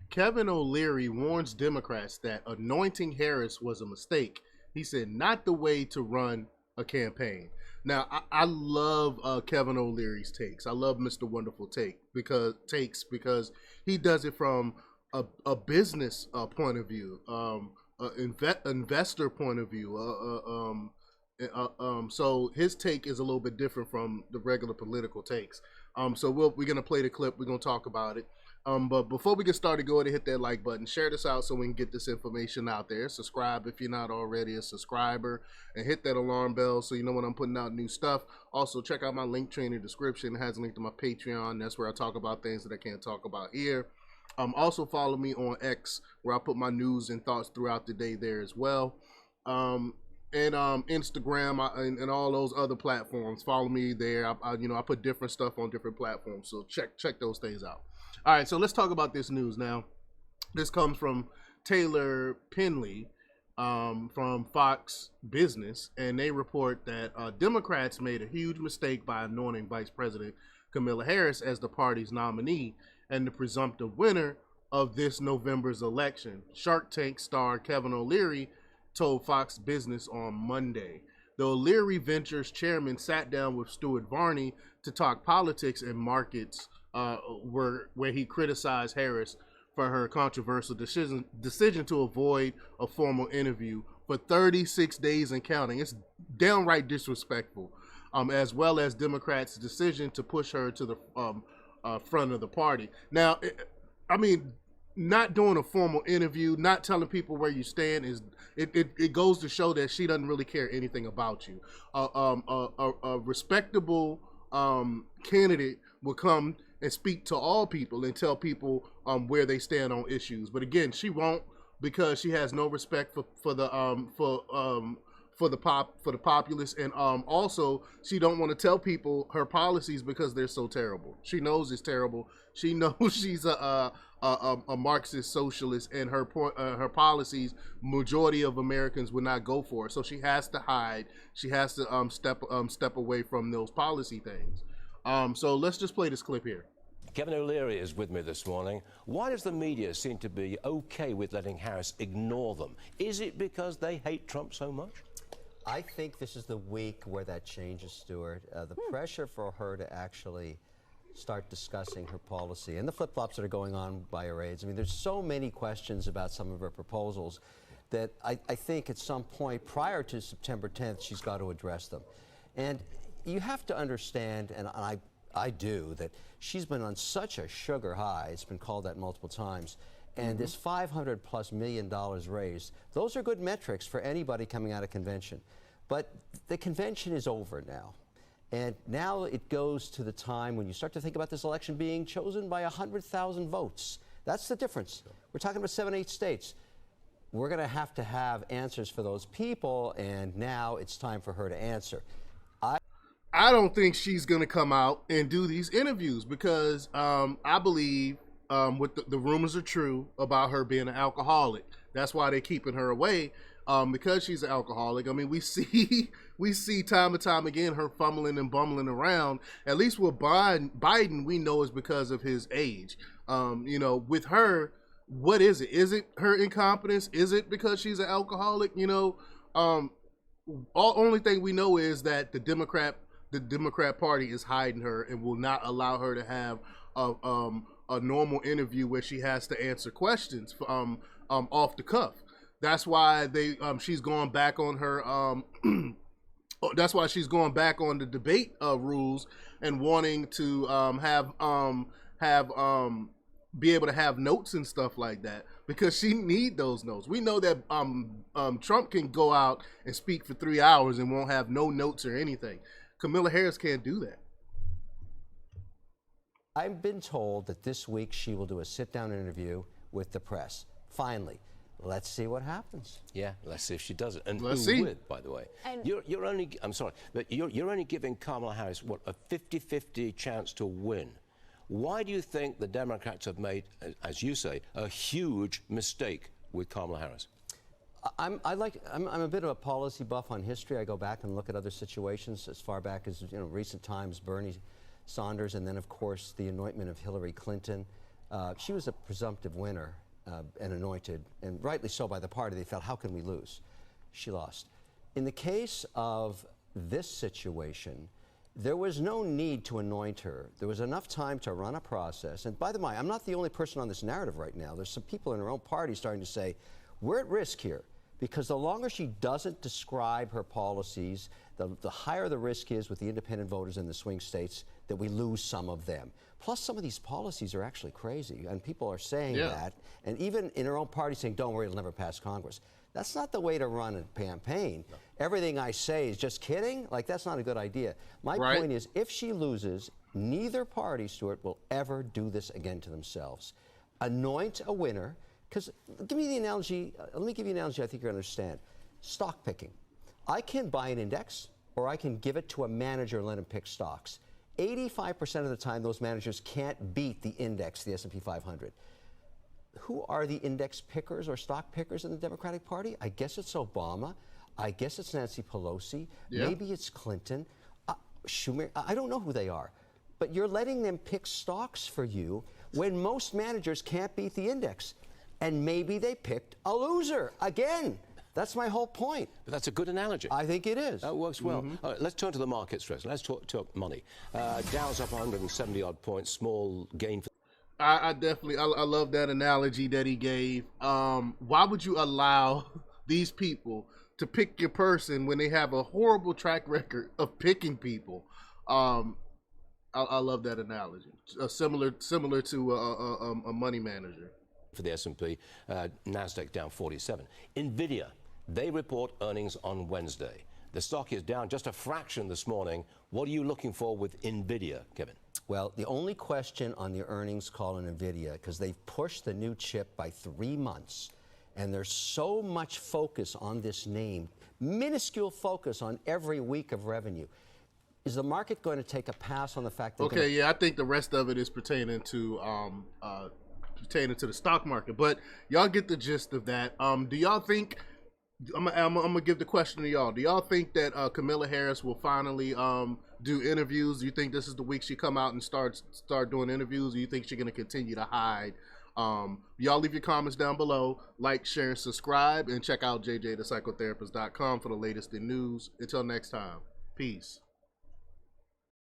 Kevin O'Leary warns Democrats that anointing Harris was a mistake. He said, not the way to run a campaign. Now, I love Kevin O'Leary's takes. I love Mr. Wonderful because he does it from a business point of view, investor point of view. So his take is a little bit different from the regular political takes. So we're gonna play the clip. We're gonna talk about it. But before we get started, go ahead and hit that like button. Share this out so we can get this information out there. Subscribe if you're not already a subscriber, and hit that alarm bell so you know when I'm putting out new stuff. Also, check out my link tree in the description. It has a link to my Patreon. That's where I talk about things that I can't talk about here. Also follow me on X, where I put my news and thoughts throughout the day there as well. And Instagram and all those other platforms. Follow me there. I put different stuff on different platforms, so check those things out. All right, so let's talk about this news now. This comes from Taylor Penley from Fox Business, and they report that Democrats made a huge mistake by anointing Vice President Kamala Harris as the party's nominee and the presumptive winner of this November's election. Shark Tank star Kevin O'Leary told Fox Business on Monday. The O'Leary Ventures chairman sat down with Stuart Varney to talk politics and markets, where he criticized Harris for her controversial decision to avoid a formal interview for 36 days and counting. It's downright disrespectful, as well as Democrats' decision to push her to the front of the party. Now, not doing a formal interview, not telling people where you stand it goes to show that she doesn't really care anything about you. A respectable candidate will come and speak to all people and tell people where they stand on issues. But again, she won't, because she has no respect for the populace, and also she don't want to tell people her policies because they're so terrible. She knows it's terrible. She knows she's a Marxist socialist, and her policies, majority of Americans would not go for. So she has to hide. She has to step away from those policy things. So let's just play this clip here. Kevin O'Leary is with me this morning. Why does the media seem to be okay with letting Harris ignore them? Is it because they hate Trump so much? I think this is the week where that changes, Stuart. The pressure for her to actually start discussing her policy and the flip-flops that are going on by her aides. I mean, there's so many questions about some of her proposals that I think at some point prior to September 10th, she's got to address them. And you have to understand, and I do, that she's been on such a sugar high. It's been called that multiple times. And this $500+ million raised, those are good metrics for anybody coming out of convention. But the convention is over now. And now it goes to the time when you start to think about this election being chosen by 100,000 votes. That's the difference. We're talking about 7, 8 states. We're going to have answers for those people, and now it's time for her to answer. I don't think she's going to come out and do these interviews because I believe what the rumors are true about her being an alcoholic. That's why they're keeping her away, because she's an alcoholic. I mean, we see time and time again her fumbling and bumbling around. At least with Biden, we know it's because of his age. With her, what is it? Is it her incompetence? Is it because she's an alcoholic? Only thing we know is that the Democrat Party is hiding her and will not allow her to have a normal interview where she has to answer questions off the cuff. That's why she's going back on her. That's why she's going back on the debate rules and wanting to be able to have notes and stuff like that, because she need those notes. We know that Trump can go out and speak for 3 hours and won't have no notes or anything. Kamala Harris can't do that. I've been told that this week she will do a sit-down interview with the press. Finally, let's see what happens. Yeah, let's see if she does it. And let's who see. With, by the way. And you're only, I'm sorry, but you're only giving Kamala Harris, what, a 50-50 chance to win. Why do you think the Democrats have made, as you say, a huge mistake with Kamala Harris? I'm a bit of a policy buff on history. I go back and look at other situations as far back as recent times, Bernie Sanders, and then of course the anointment of Hillary Clinton. She was a presumptive winner and anointed, and rightly so by the party. They felt, how can we lose? She lost. In the case of this situation, there was no need to anoint her. There was enough time to run a process. And by the way, I'm not the only person on this narrative right now. There's some people in her own party starting to say, we're at risk here. Because the longer she doesn't describe her policies, the higher the risk is with the independent voters in the swing states that we lose some of them. Plus, some of these policies are actually crazy, and people are saying that. And even in her own party saying, don't worry, it'll never pass Congress. That's not the way to run a campaign. No. Everything I say is just kidding. Like, that's not a good idea. My point is, if she loses, neither party, Stuart, will ever do this again to themselves. Anoint a winner. Because, give me the analogy, let me give you an analogy I think you understand. Stock picking. I can buy an index, or I can give it to a manager and let him pick stocks. 85% of the time, those managers can't beat the index, the S&P 500. Who are the index pickers or stock pickers in the Democratic Party? I guess it's Obama. I guess it's Nancy Pelosi. Yeah. Maybe it's Clinton. Schumer. I don't know who they are. But you're letting them pick stocks for you when most managers can't beat the index. And maybe they picked a loser again. That's my whole point. But that's a good analogy. I think it is. That works well. All right, let's turn to the markets first. Let's talk money. Dow's up 170 odd points, small gain for. I definitely I love that analogy that he gave. Why would you allow these people to pick your person when they have a horrible track record of picking people? I love that analogy. Similar to a money manager. For the S&P, NASDAQ down 47. NVIDIA, they report earnings on Wednesday. The stock is down just a fraction this morning. What are you looking for with NVIDIA, Kevin? Well, the only question on the earnings call in NVIDIA, because they've pushed the new chip by 3 months, and there's so much focus on this name, minuscule focus on every week of revenue. Is the market going to take a pass on the fact that... Okay, I think the rest of it is pertaining to the stock market, but y'all get the gist of that. Do y'all think, I'm gonna give the question to y'all, do y'all think that Kamala Harris will finally do interviews? Do you think this is the week she come out and start doing interviews, or do you think she's gonna continue to hide? Y'all leave your comments down below, like, share, and subscribe, and check out jjthepsychotherapist.com for the latest in news. Until next time, peace.